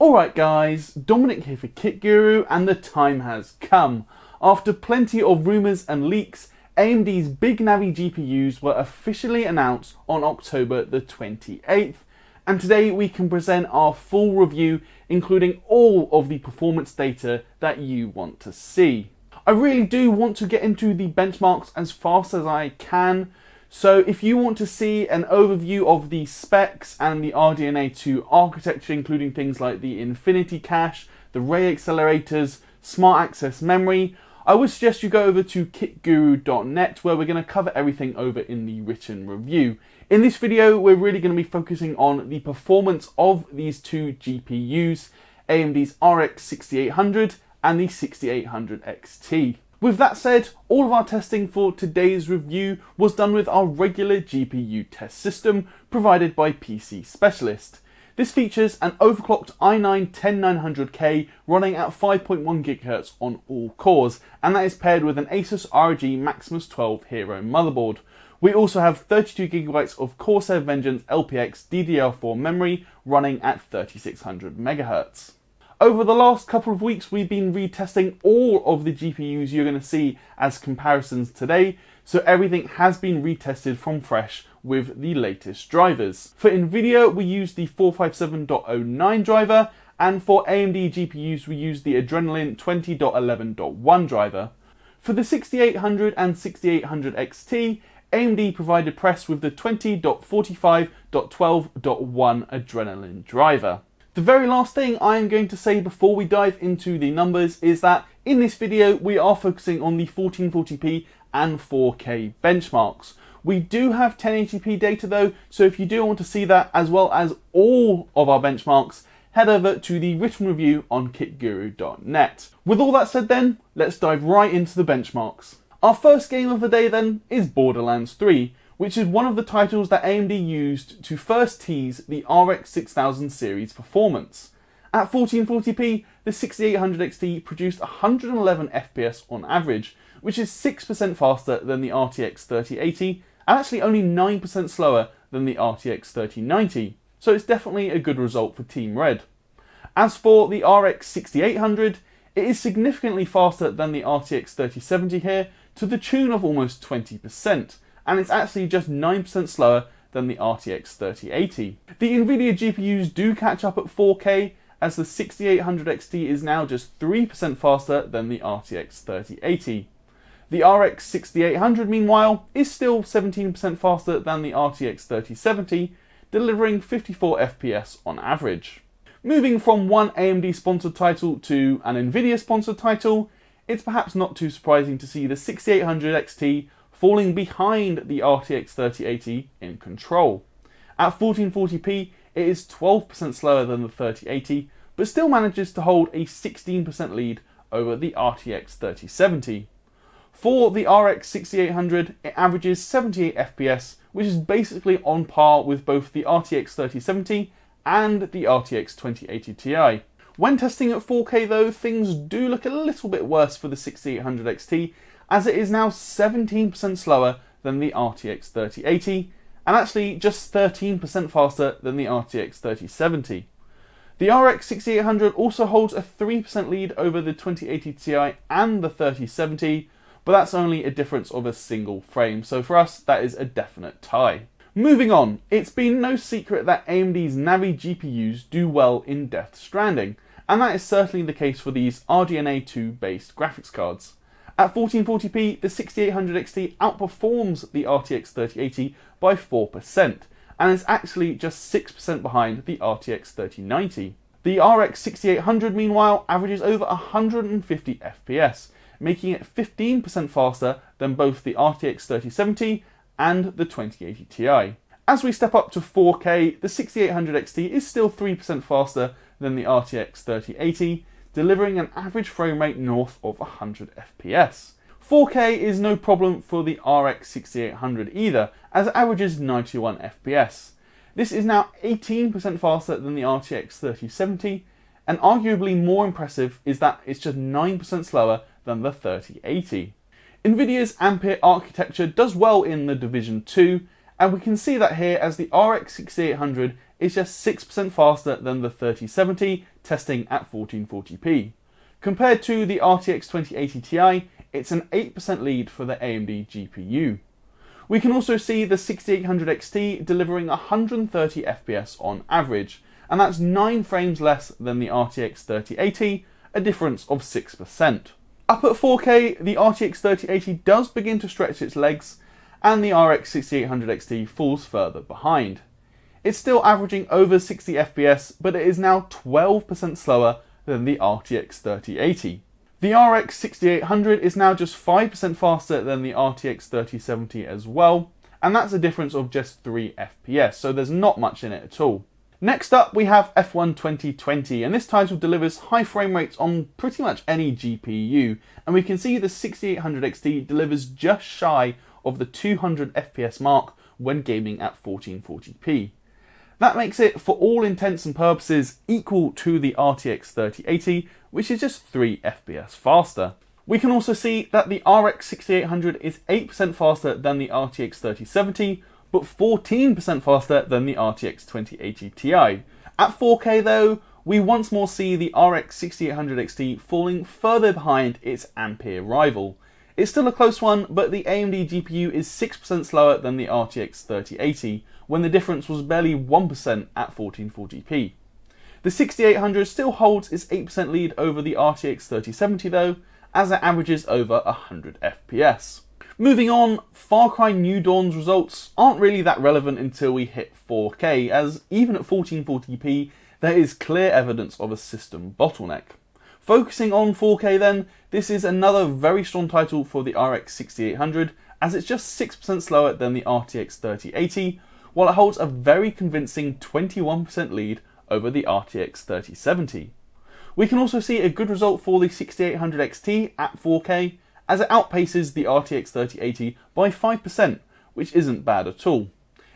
Alright guys, Dominic here for Kit Guru, and the time has come. After plenty of rumours and leaks, AMD's Big Navi GPUs were officially announced on October the 28th, and today we can present our full review, including all of the performance data that you want to see. I really do want to get into the benchmarks as fast as I can, so if you want to see an overview of the specs and the RDNA 2 architecture, including things like the Infinity Cache, the Ray accelerators, Smart Access Memory, I would suggest you go over to kitguru.net, where we're going to cover everything over in the written review. In this video, we're really going to be focusing on the performance of these two GPUs, AMD's RX 6800 and the 6800 XT. With that said, all of our testing for today's review was done with our regular GPU test system provided by PC Specialist. This features an overclocked i9-10900K running at 5.1 GHz on all cores, and that is paired with an ASUS ROG Maximus 12 Hero motherboard. We also have 32GB of Corsair Vengeance LPX DDR4 memory running at 3600 MHz. Over the last couple of weeks, we've been retesting all of the GPUs you're going to see as comparisons today, so everything has been retested from fresh with the latest drivers. For NVIDIA, we use the 457.09 driver, and for AMD GPUs, we use the Adrenalin 20.11.1 driver. For the 6800 and 6800 XT, AMD provided press with the 20.45.12.1 Adrenalin driver. The very last thing I am going to say before we dive into the numbers is that in this video we are focusing on the 1440p and 4K benchmarks. We do have 1080p data though, so if you do want to see that as well as all of our benchmarks, head over to the written review on kitguru.net. With all that said then, let's dive right into the benchmarks. Our first game of the day then is Borderlands 3, which is one of the titles that AMD used to first tease the RX 6000 series performance. At 1440p, the 6800 XT produced 111 FPS on average, which is 6% faster than the RTX 3080 and actually only 9% slower than the RTX 3090, so it's definitely a good result for Team Red. As for the RX 6800, it is significantly faster than the RTX 3070 here, to the tune of almost 20%. And it's actually just 9% slower than the RTX 3080. The NVIDIA GPUs do catch up at 4K, as the 6800 XT is now just 3% faster than the RTX 3080. The RX 6800 meanwhile is still 17% faster than the RTX 3070, delivering 54 FPS on average. Moving from one AMD sponsored title to an NVIDIA sponsored title, it's perhaps not too surprising to see the 6800 XT falling behind the RTX 3080 in control. At 1440p, it is 12% slower than the 3080, but still manages to hold a 16% lead over the RTX 3070. For the RX 6800, it averages 78 FPS, which is basically on par with both the RTX 3070 and the RTX 2080 Ti. When testing at 4K though, things do look a little bit worse for the 6800 XT, as it is now 17% slower than the RTX 3080, and actually just 13% faster than the RTX 3070. The RX 6800 also holds a 3% lead over the 2080 Ti and the 3070, but that's only a difference of a single frame, so for us that is a definite tie. Moving on, it's been no secret that AMD's Navi GPUs do well in Death Stranding, and that is certainly the case for these RDNA 2 based graphics cards. At 1440p, the 6800 XT outperforms the RTX 3080 by 4%, and is actually just 6% behind the RTX 3090. The RX 6800 meanwhile averages over 150 FPS, making it 15% faster than both the RTX 3070 and the 2080 Ti. As we step up to 4K, the 6800 XT is still 3% faster than the RTX 3080, delivering an average frame rate north of 100 FPS. 4K is no problem for the RX 6800 either, as it averages 91 FPS. This is now 18% faster than the RTX 3070, and arguably more impressive is that it's just 9% slower than the 3080. NVIDIA's Ampere architecture does well in the Division 2, and we can see that here as the RX 6800 is just 6% faster than the 3070, testing at 1440p. Compared to the RTX 2080 Ti, it's an 8% lead for the AMD GPU. We can also see the 6800 XT delivering 130 FPS on average, and that's 9 frames less than the RTX 3080, a difference of 6%. Up at 4K, the RTX 3080 does begin to stretch its legs, and the RX 6800 XT falls further behind. It's still averaging over 60 FPS, but it is now 12% slower than the RTX 3080. The RX 6800 is now just 5% faster than the RTX 3070 as well, and that's a difference of just 3 FPS, so there's not much in it at all. Next up we have F1 2020, and this title delivers high frame rates on pretty much any GPU, and we can see the 6800 XT delivers just shy of the 200 FPS mark when gaming at 1440p. That makes it, for all intents and purposes, equal to the RTX 3080, which is just 3 FPS faster. We can also see that the RX 6800 is 8% faster than the RTX 3070, but 14% faster than the RTX 2080 Ti. At 4K though, we once more see the RX 6800 XT falling further behind its Ampere rival. It's still a close one, but the AMD GPU is 6% slower than the RTX 3080, when the difference was barely 1% at 1440p. The 6800 still holds its 8% lead over the RTX 3070 though, as it averages over 100 FPS. Moving on, Far Cry New Dawn's results aren't really that relevant until we hit 4K, as even at 1440p there is clear evidence of a system bottleneck. Focusing on 4K then, this is another very strong title for the RX 6800, as it's just 6% slower than the RTX 3080, while it holds a very convincing 21% lead over the RTX 3070. We can also see a good result for the 6800 XT at 4K, as it outpaces the RTX 3080 by 5%, which isn't bad at all.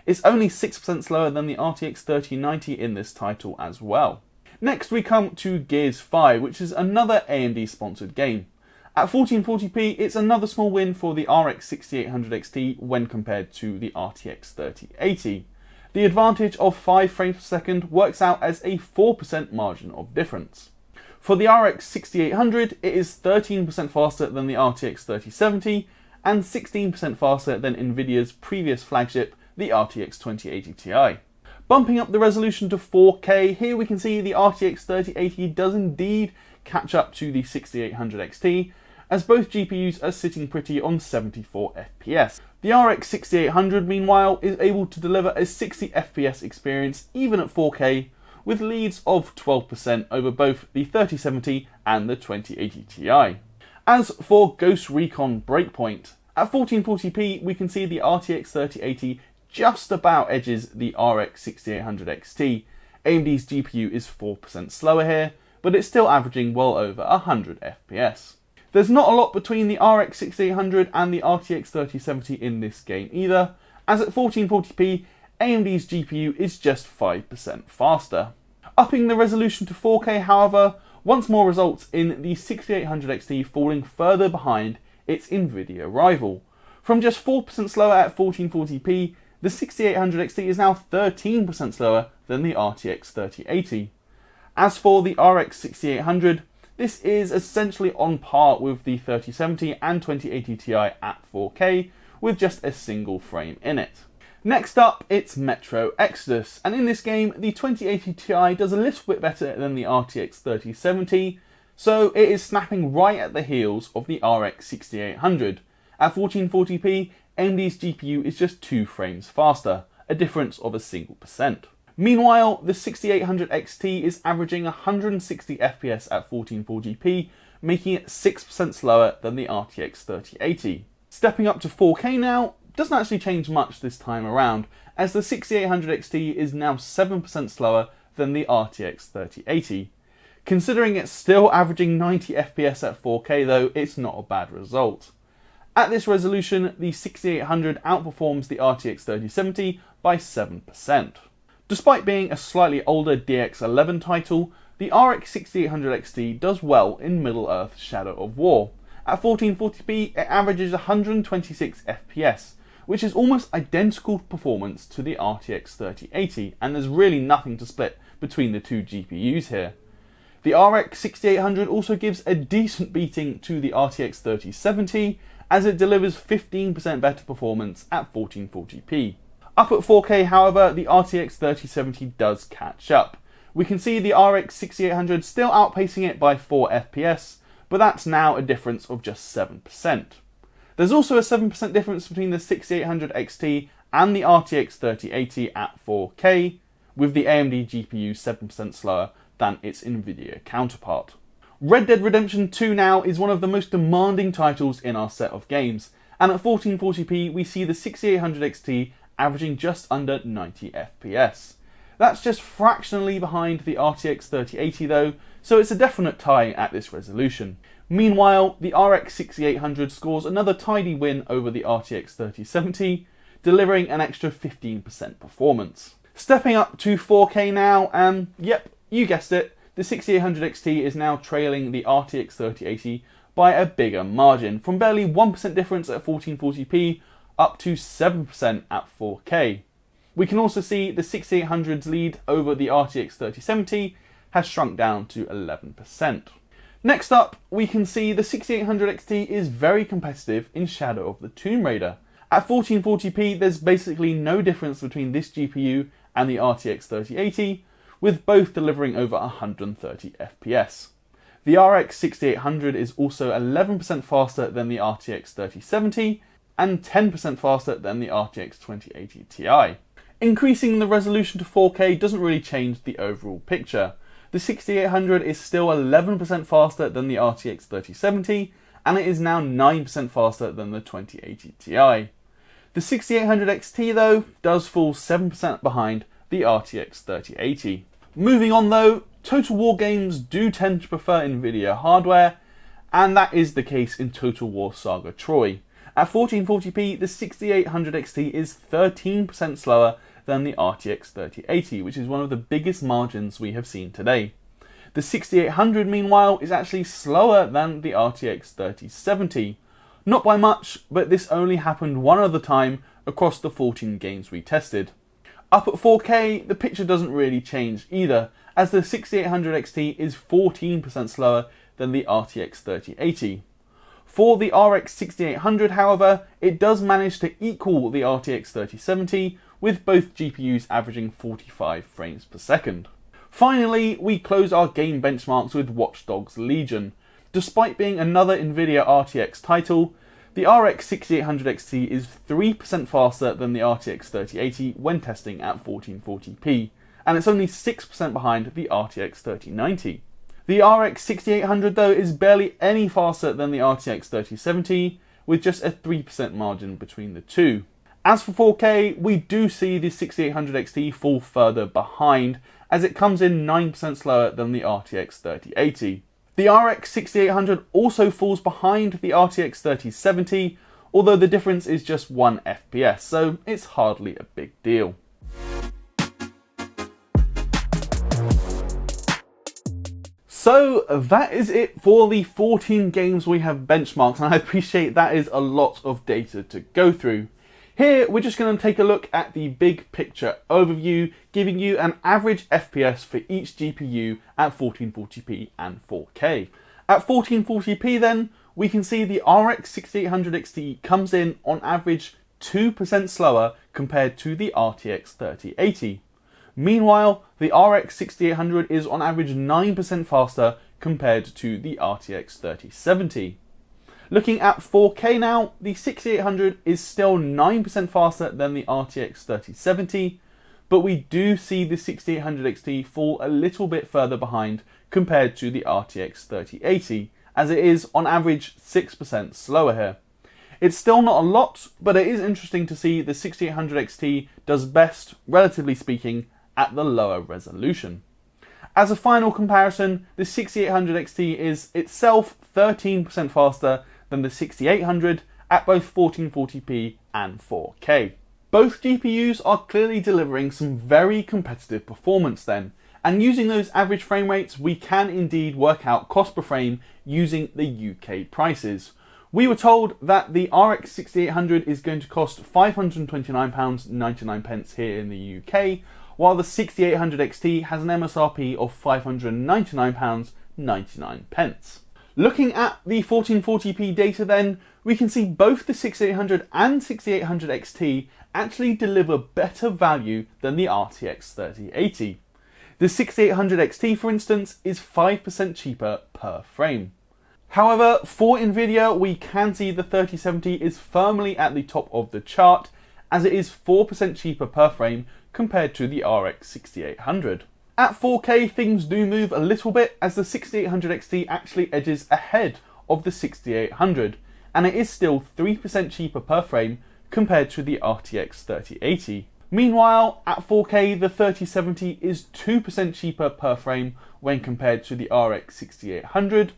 It's only 6% slower than the RTX 3090 in this title as well. Next we come to Gears 5, which is another AMD sponsored game. At 1440p, it's another small win for the RX 6800 XT when compared to the RTX 3080. The advantage of 5 frames per second works out as a 4% margin of difference. For the RX 6800, it is 13% faster than the RTX 3070 and 16% faster than Nvidia's previous flagship, the RTX 2080 Ti. Bumping up the resolution to 4K, here we can see the RTX 3080 does indeed catch up to the 6800 XT, as both GPUs are sitting pretty on 74 FPS. The RX 6800 meanwhile is able to deliver a 60 FPS experience even at 4K, with leads of 12% over both the 3070 and the 2080 Ti. As for Ghost Recon Breakpoint, at 1440p we can see the RTX 3080 just about edges the RX 6800 XT. AMD's GPU is 4% slower here, but it's still averaging well over 100 FPS. There's not a lot between the RX 6800 and the RTX 3070 in this game either, as at 1440p, AMD's GPU is just 5% faster. Upping the resolution to 4K, however, once more results in the 6800 XT falling further behind its Nvidia rival. From just 4% slower at 1440p, the 6800 XT is now 13% slower than the RTX 3080. As for the RX 6800, this is essentially on par with the 3070 and 2080 Ti at 4K, with just a single frame in it. Next up, it's Metro Exodus, and in this game, the 2080 Ti does a little bit better than the RTX 3070, so it is snapping right at the heels of the RX 6800. At 1440p, AMD's GPU is just 2 frames faster, a difference of a single percent. Meanwhile, the 6800 XT is averaging 160 FPS at 1440p, making it 6% slower than the RTX 3080. Stepping up to 4K now doesn't actually change much this time around, as the 6800 XT is now 7% slower than the RTX 3080. Considering it's still averaging 90 FPS at 4K though, it's not a bad result. At this resolution, the 6800 outperforms the RTX 3070 by 7%. Despite being a slightly older DX11 title, the RX 6800 XT does well in Middle-earth Shadow of War. At 1440p, it averages 126 FPS, which is almost identical performance to the RTX 3080, and there's really nothing to split between the two GPUs here. The RX 6800 also gives a decent beating to the RTX 3070, as it delivers 15% better performance at 1440p. Up at 4K, however, the RTX 3070 does catch up. We can see the RX 6800 still outpacing it by 4 FPS, but that's now a difference of just 7%. There's also a 7% difference between the 6800 XT and the RTX 3080 at 4K, with the AMD GPU 7% slower than its Nvidia counterpart. Red Dead Redemption 2 now is one of the most demanding titles in our set of games, and at 1440p we see the 6800 XT averaging just under 90 FPS. That's just fractionally behind the RTX 3080 though, so it's a definite tie at this resolution. Meanwhile, the RX 6800 scores another tidy win over the RTX 3070, delivering an extra 15% performance. Stepping up to 4K now, and yep, you guessed it, the 6800 XT is now trailing the RTX 3080 by a bigger margin, from barely 1% difference at 1440p up to 7% at 4K. We can also see the 6800's lead over the RTX 3070 has shrunk down to 11%. Next up, we can see the 6800 XT is very competitive in Shadow of the Tomb Raider. At 1440p, there's basically no difference between this GPU and the RTX 3080, with both delivering over 130 FPS. The RX 6800 is also 11% faster than the RTX 3070 and 10% faster than the RTX 2080 Ti. Increasing the resolution to 4K doesn't really change the overall picture. The 6800 is still 11% faster than the RTX 3070, and it is now 9% faster than the 2080 Ti. The 6800 XT though does fall 7% behind the RTX 3080. Moving on though, Total War games do tend to prefer Nvidia hardware, and that is the case in Total War Saga Troy. At 1440p, the 6800 XT is 13% slower than the RTX 3080, which is one of the biggest margins we have seen today. The 6800, meanwhile, is actually slower than the RTX 3070. Not by much, but this only happened one other time across the 14 games we tested. Up at 4K, the picture doesn't really change either, as the 6800 XT is 14% slower than the RTX 3080. For the RX 6800, however, it does manage to equal the RTX 3070, with both GPUs averaging 45 frames per second. Finally, we close our game benchmarks with Watch Dogs Legion. Despite being another Nvidia RTX title, the RX 6800 XT is 3% faster than the RTX 3080 when testing at 1440p, and it's only 6% behind the RTX 3090. The RX 6800 though is barely any faster than the RTX 3070, with just a 3% margin between the two. As for 4K, we do see the 6800 XT fall further behind, as it comes in 9% slower than the RTX 3080. The RX 6800 also falls behind the RTX 3070, although the difference is just 1 FPS, so it's hardly a big deal. So that is it for the 14 games we have benchmarked, and I appreciate that is a lot of data to go through. Here we're just going to take a look at the big picture overview, giving you an average FPS for each GPU at 1440p and 4K. At 1440p then, we can see the RX 6800 XT comes in on average 2% slower compared to the RTX 3080. Meanwhile, the RX 6800 is on average 9% faster compared to the RTX 3070. Looking at 4K now, the 6800 is still 9% faster than the RTX 3070, but we do see the 6800 XT fall a little bit further behind compared to the RTX 3080, as it is on average 6% slower here. It's still not a lot, but it is interesting to see the 6800 XT does best, relatively speaking, at the lower resolution. As a final comparison, the 6800 XT is itself 13% faster than the 6800 at both 1440p and 4K. Both GPUs are clearly delivering some very competitive performance then, and using those average frame rates we can indeed work out cost per frame using the UK prices. We were told that the RX 6800 is going to cost £529.99 here in the UK, while the 6800 XT has an MSRP of £599.99. Looking at the 1440p data then, we can see both the 6800 and 6800 XT actually deliver better value than the RTX 3080. The 6800 XT, for instance, is 5% cheaper per frame. However, for Nvidia, we can see the 3070 is firmly at the top of the chart, as it is 4% cheaper per frame compared to the RX 6800. At 4K, things do move a little bit, as the 6800 XT actually edges ahead of the 6800, and it is still 3% cheaper per frame compared to the RTX 3080. Meanwhile, at 4K, the 3070 is 2% cheaper per frame when compared to the RX 6800,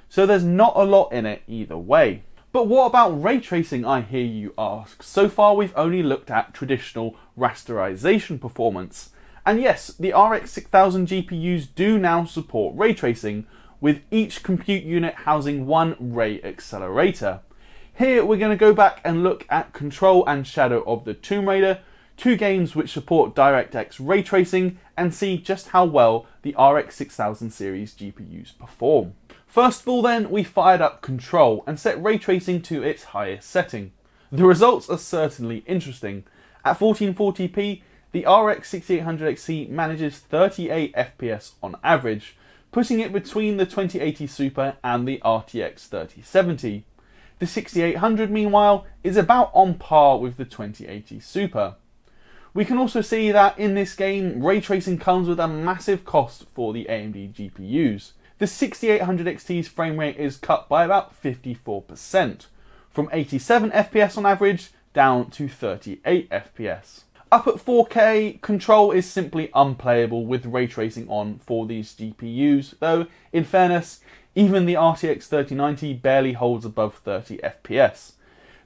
so there's not a lot in it either way. But what about ray tracing, I hear you ask? So far we've only looked at traditional rasterization performance. And yes, the RX 6000 GPUs do now support ray tracing, with each compute unit housing one ray accelerator. Here we're going to go back and look at Control and Shadow of the Tomb Raider, two games which support DirectX ray tracing, and see just how well the RX 6000 series GPUs perform. First of all then, we fired up Control and set ray tracing to its highest setting. The results are certainly interesting. At 1440p, the RX 6800 XT manages 38 FPS on average, putting it between the 2080 Super and the RTX 3070. The 6800, meanwhile, is about on par with the 2080 Super. We can also see that in this game, ray tracing comes with a massive cost for the AMD GPUs. The 6800 XT's frame rate is cut by about 54%, from 87 FPS on average down to 38 FPS. Up at 4K, Control is simply unplayable with ray tracing on for these GPUs, though in fairness, even the RTX 3090 barely holds above 30 FPS.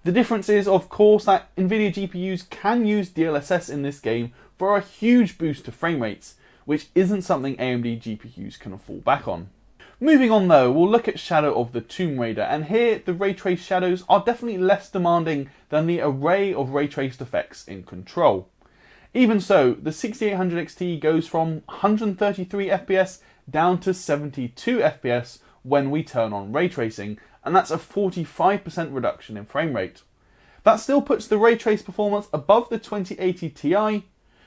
The difference is, of course, that Nvidia GPUs can use DLSS in this game for a huge boost to frame rates, which isn't something AMD GPUs can fall back on. Moving on though, we'll look at Shadow of the Tomb Raider, and here the ray trace shadows are definitely less demanding than the array of ray traced effects in Control. Even so, the 6800 XT goes from 133 FPS down to 72 FPS when we turn on ray tracing, and that's a 45% reduction in frame rate. That still puts the ray trace performance above the 2080 Ti,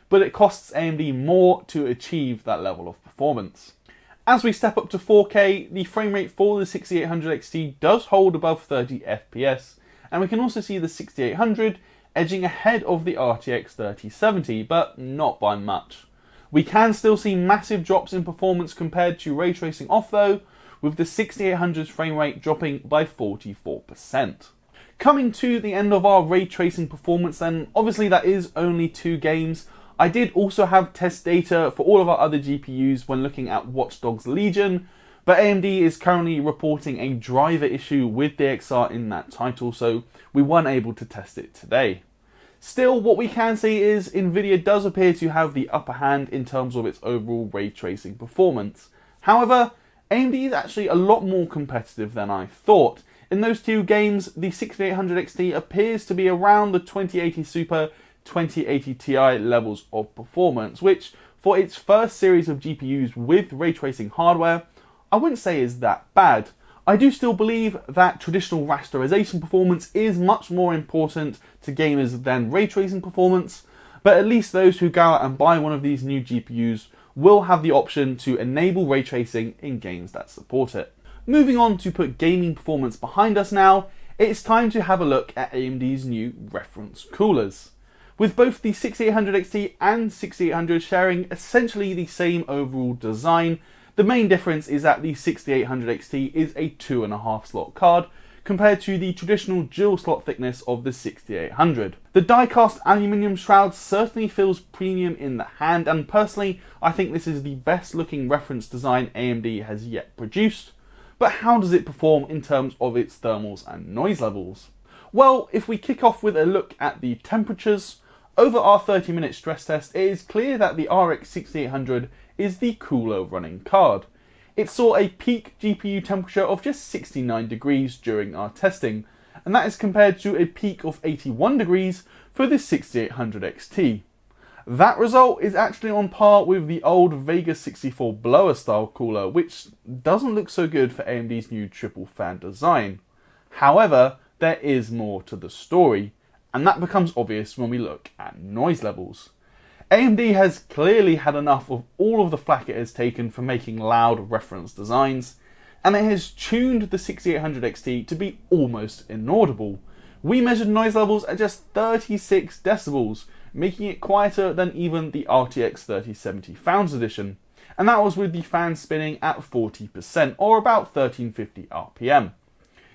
but it costs AMD more to achieve that level of performance. As we step up to 4K, the frame rate for the 6800 XT does hold above 30 FPS, and we can also see the 6800 edging ahead of the RTX 3070, but not by much. We can still see massive drops in performance compared to ray tracing off though, with the 6800's frame rate dropping by 44%. Coming to the end of our ray tracing performance then, obviously that is only 2 games. I did also have test data for all of our other GPUs when looking at Watch Dogs Legion, but AMD is currently reporting a driver issue with DXR in that title, so we weren't able to test it today. Still, what we can see is Nvidia does appear to have the upper hand in terms of its overall ray tracing performance. However, AMD is actually a lot more competitive than I thought. In those 2 games, the 6800 XT appears to be around the 2080 Super, 2080 Ti levels of performance, which for its first series of GPUs with ray tracing hardware, I wouldn't say is that bad. I do still believe that traditional rasterization performance is much more important to gamers than ray tracing performance, but at least those who go out and buy one of these new GPUs will have the option to enable ray tracing in games that support it. Moving on to put gaming performance behind us now, it's time to have a look at AMD's new reference coolers. With both the 6800 XT and 6800 sharing essentially the same overall design, the main difference is that the 6800 XT is a 2.5 slot card compared to the traditional dual slot thickness of the 6800. The die-cast aluminium shroud certainly feels premium in the hand, and personally I think this is the best looking reference design AMD has yet produced. But how does it perform in terms of its thermals and noise levels? Well, if we kick off with a look at the temperatures, over our 30-minute stress test, it is clear that the RX 6800 is the cooler running card. it saw a peak GPU temperature of just 69 degrees during our testing, and that is compared to a peak of 81 degrees for the 6800 XT. That result is actually on par with the old Vega 64 blower style cooler, which doesn't look so good for AMD's new triple fan design. However, there is more to the story, and that becomes obvious when we look at noise levels. AMD has clearly had enough of all of the flack it has taken for making loud reference designs, and it has tuned the 6800 XT to be almost inaudible. We measured noise levels at just 36 decibels, making it quieter than even the RTX 3070 Founders Edition, and that was with the fan spinning at 40% or about 1350 RPM.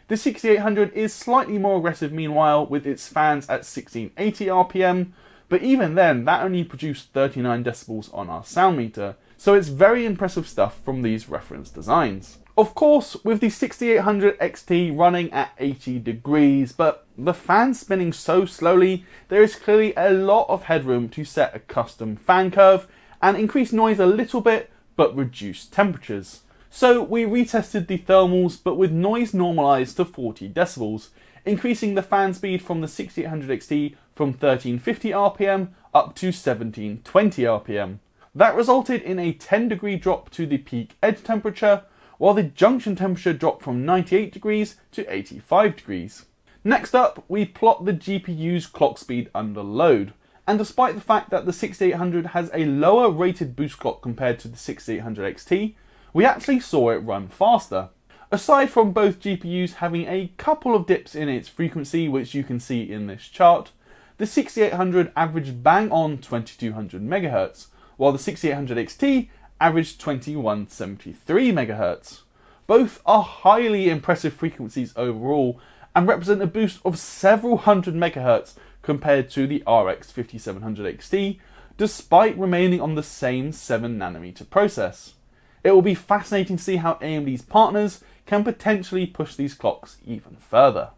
The 6800 is slightly more aggressive meanwhile, with its fans at 1680 RPM, but even then that only produced 39 decibels on our sound meter, so it's very impressive stuff from these reference designs. Of course, with the 6800 XT running at 80 degrees, but the fan spinning so slowly, there is clearly a lot of headroom to set a custom fan curve and increase noise a little bit, but reduce temperatures. So we retested the thermals, but with noise normalised to 40 decibels, increasing the fan speed from the 6800 XT from 1350 RPM up to 1720 RPM. That resulted in a 10 degree drop to the peak edge temperature, while the junction temperature dropped from 98 degrees to 85 degrees. Next up, we plot the GPU's clock speed under load, and despite the fact that the 6800 has a lower rated boost clock compared to the 6800 XT, we actually saw it run faster. Aside from both GPUs having a couple of dips in its frequency, which you can see in this chart, the 6800 averaged bang on 2200 MHz, while the 6800 XT averaged 2173 MHz. Both are highly impressive frequencies overall and represent a boost of several hundred megahertz compared to the RX 5700 XT, despite remaining on the same 7nm process. It will be fascinating to see how AMD's partners can potentially push these clocks even further.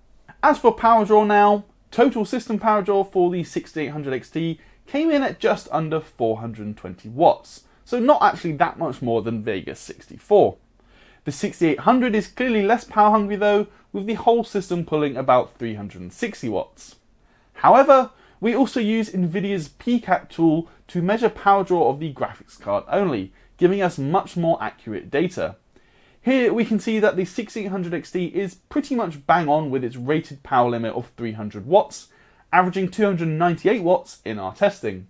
As for power draw now, total system power draw for the 6800 XT came in at just under 420 watts, so not actually that much more than Vega 64. The 6800 is clearly less power hungry though, with the whole system pulling about 360 watts. However, we also use Nvidia's PCAP tool to measure power draw of the graphics card only, giving us much more accurate data. Here we can see that the 6800 XT is pretty much bang on with its rated power limit of 300 watts, averaging 298 watts in our testing.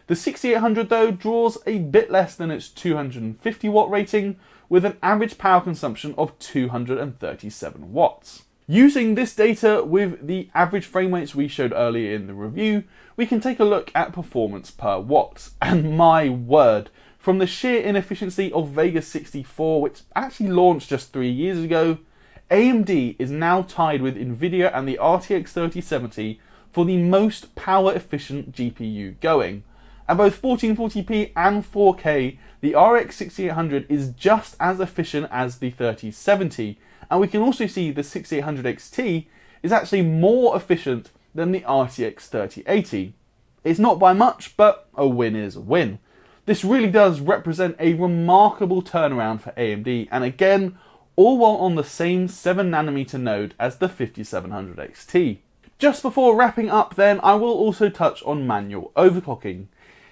The 6800 though draws a bit less than its 250 watt rating, with an average power consumption of 237 watts. Using this data with the average frame rates we showed earlier in the review, we can take a look at performance per watt, and my word, from the sheer inefficiency of Vega 64, which actually launched just 3 years ago, AMD is now tied with Nvidia and the RTX 3070 for the most power efficient GPU going. At both 1440p and 4K, the RX 6800 is just as efficient as the 3070, and we can also see the 6800 XT is actually more efficient than the RTX 3080. It's not by much, but a win is a win. This really does represent a remarkable turnaround for AMD, and again, all while on the same 7nm node as the 5700 XT. Just before wrapping up then, I will also touch on manual overclocking.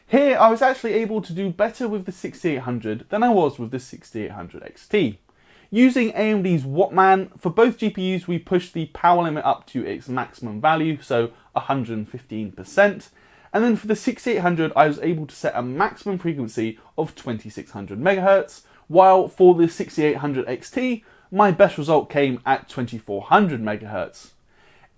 Here, I was actually able to do better with the 6800 than I was with the 6800 XT. Using AMD's Wattman, for both GPUs we pushed the power limit up to its maximum value, so 115%, and then for the 6800 I was able to set a maximum frequency of 2600 MHz, while for the 6800 XT my best result came at 2400 MHz.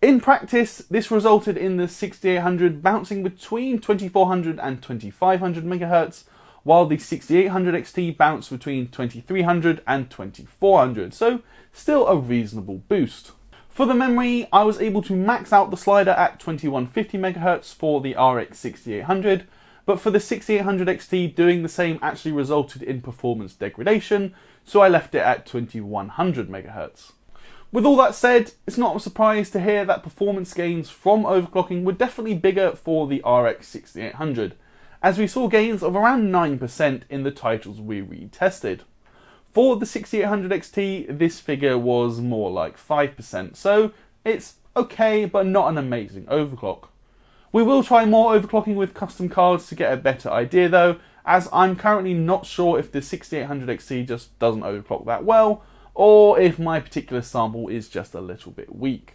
In practice, this resulted in the 6800 bouncing between 2400 and 2500 MHz, while the 6800 XT bounced between 2300 and 2400, so still a reasonable boost. For the memory, I was able to max out the slider at 2150 MHz for the RX 6800, but for the 6800 XT doing the same actually resulted in performance degradation, so I left it at 2100 MHz. With all that said, it's not a surprise to hear that performance gains from overclocking were definitely bigger for the RX 6800, as we saw gains of around 9% in the titles we retested. For the 6800 XT, this figure was more like 5%, so it's okay, but not an amazing overclock. We will try more overclocking with custom cards to get a better idea though, as I'm currently not sure if the 6800 XT just doesn't overclock that well, or if my particular sample is just a little bit weak.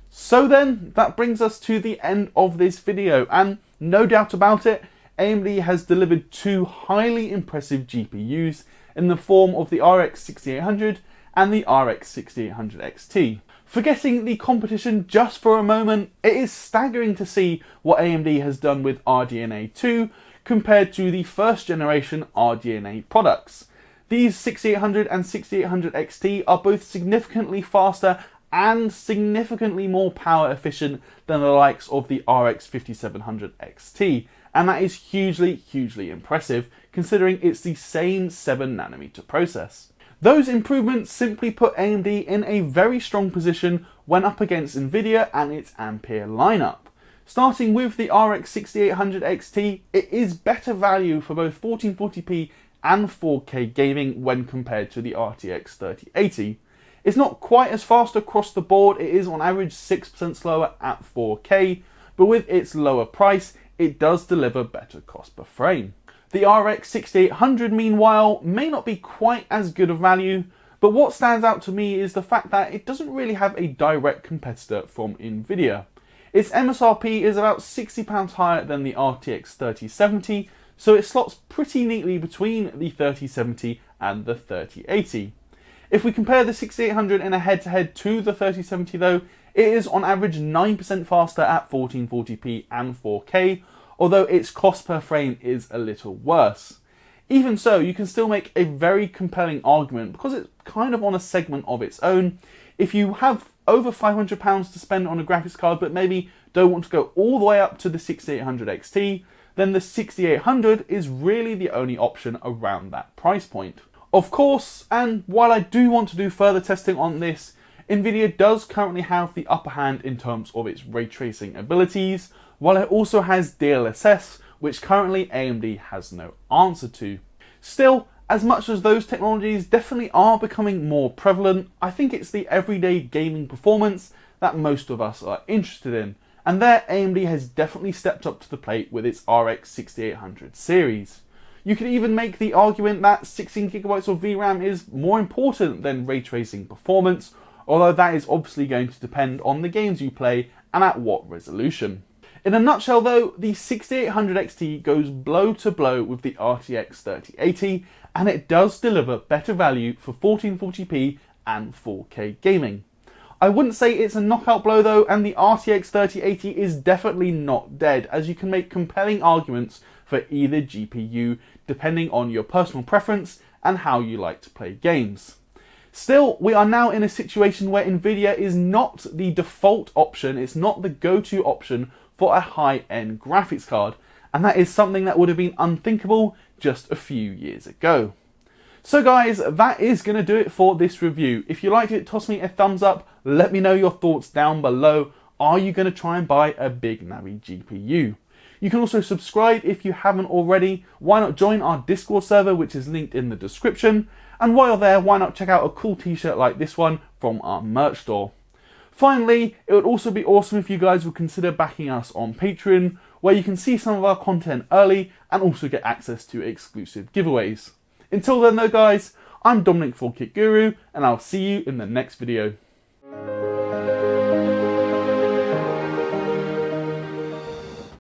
So then, that brings us to the end of this video, and no doubt about it, AMD has delivered two highly impressive GPUs in the form of the RX 6800 and the RX 6800 XT. Forgetting the competition just for a moment, it is staggering to see what AMD has done with RDNA 2 compared to the first generation RDNA products. These 6800 and 6800 XT are both significantly faster and significantly more power efficient than the likes of the RX 5700 XT, and that is hugely impressive considering it's the same 7nm process. Those improvements simply put AMD in a very strong position when up against Nvidia and its Ampere lineup. Starting with the RX 6800 XT, it is better value for both 1440p and 4K gaming when compared to the RTX 3080. It's not quite as fast across the board, it is on average 6% slower at 4K, but with its lower price, it does deliver better cost per frame. The RX 6800 meanwhile may not be quite as good a value, but what stands out to me is the fact that it doesn't really have a direct competitor from Nvidia. Its MSRP is about £60 higher than the RTX 3070, so it slots pretty neatly between the 3070 and the 3080. If we compare the 6800 in a head-to-head to the 3070 though, it is on average 9% faster at 1440p and 4K, although its cost per frame is a little worse. Even so, you can still make a very compelling argument because it's kind of on a segment of its own. If you have over £500 to spend on a graphics card but maybe don't want to go all the way up to the 6800 XT, then the 6800 is really the only option around that price point. Of course, and while I do want to do further testing on this, Nvidia does currently have the upper hand in terms of its ray tracing abilities, while it also has DLSS, which currently AMD has no answer to. Still, as much as those technologies definitely are becoming more prevalent, I think it's the everyday gaming performance that most of us are interested in, and there AMD has definitely stepped up to the plate with its RX 6800 series. You could even make the argument that 16GB of VRAM is more important than ray tracing performance, although that is obviously going to depend on the games you play and at what resolution. In a nutshell though, the 6800 XT goes blow to blow with the RTX 3080, and it does deliver better value for 1440p and 4K gaming. I wouldn't say it's a knockout blow though, and the RTX 3080 is definitely not dead, as you can make compelling arguments for either GPU depending on your personal preference and how you like to play games. Still, we are now in a situation where Nvidia is not the default option, it's not the go-to option for a high-end graphics card, and that is something that would have been unthinkable just a few years ago. So guys, that is going to do it for this review. If you liked it, toss me a thumbs up, let me know your thoughts down below. Are you going to try and buy a Big Navi GPU? You can also subscribe if you haven't already. Why not join our Discord server, which is linked in the description? And while you're there, why not check out a cool t-shirt like this one from our merch store? Finally, it would also be awesome if you guys would consider backing us on Patreon, where you can see some of our content early and also get access to exclusive giveaways. Until then though guys, I'm Dominic for Kit Guru, and I'll see you in the next video.